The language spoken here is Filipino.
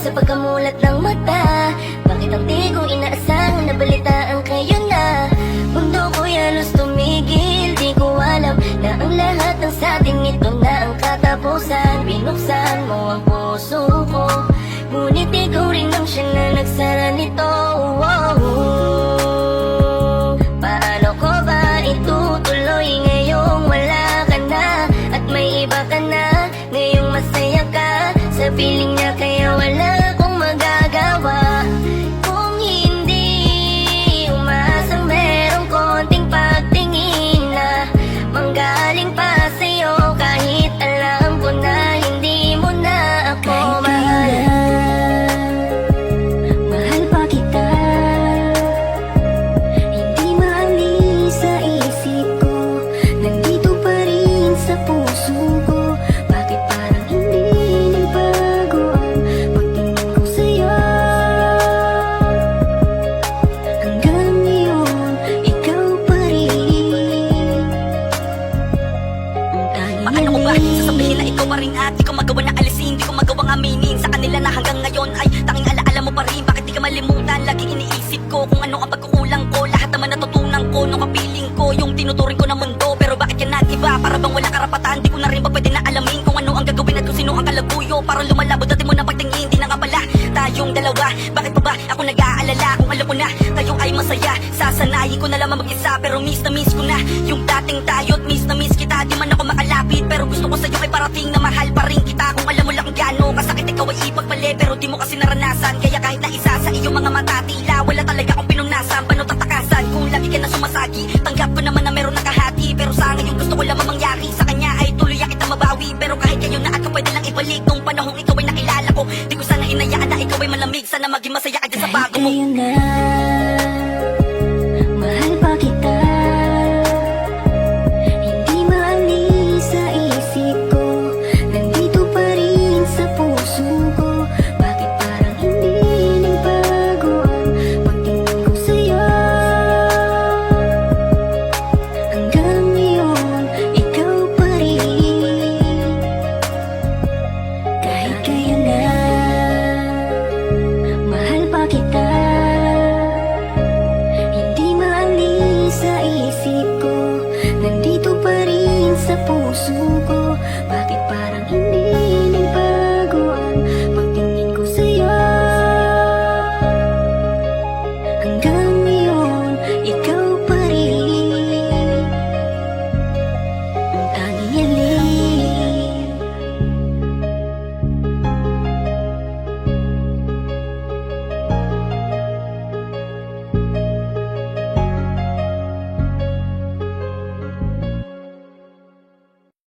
sa pagkamulat ng mata. Bakit ang di ko inaasang nabalitaan kayo na? Mundo ko'y halos tumigil, di ko alam na ang lahat ng sa atin ito na ang katapusan. Binuksan mo ang puso ko, ngunit ikaw rin ang siya na nagsara nito. Paano ko ba itutuloy ngayong wala ka na at may iba ka na? Ngayong masaya ka sa piling niya, kaya wala akong magagawa. Kung hindi umasang merong konting pagtingin na manggaling pa sa'yo, kahit alam ko na hindi mo na ako mahal. Mahal pa kita, hindi maalis sa isip ko, nandito pa rin sa puso ko. Bakit parang hindi nagbago ang pagtingin ko sa'yo? Hanggang ngayon, ikaw pa rin ang tanging Paano ko ba sasabihin na ikaw pa rin at di ko magawa na alisin, di ko magawang aminin sa kanila na hanggang ngayon ay tanging alaala mo pa rin. Bakit di ka malimutan? Laging iniisip ko kung ano ang pagkukulang ko. Lahat naman natutunan ko nung kapiling ko yung tinuturing ko na mundo. Pero bakit yan nag-iba? Para bang wala karapatan? Di ko na rin ba pwede na alamin kung ano ang gagawin at kung sino ang kalabuyo? Parang lumalabo dati mo na pagtingin, di na nga pala tayong dalawa. Bakit pa ba ako nag-aalala kung alam ko na tayo ay masaya? Sasanayin ko na lamang mag-isa, pero miss na miss ko na yung dating tayo at miss na miss kita. Di man ako makalapit, pero gusto ko sa'yo ay parating na mahal pa rin kita. Kung alam mo lang kung gaano kasakit ikaw ay ipagpali, pero di mo kasi naranasan. Kaya kahit na isa sa iyong mga mata tila wala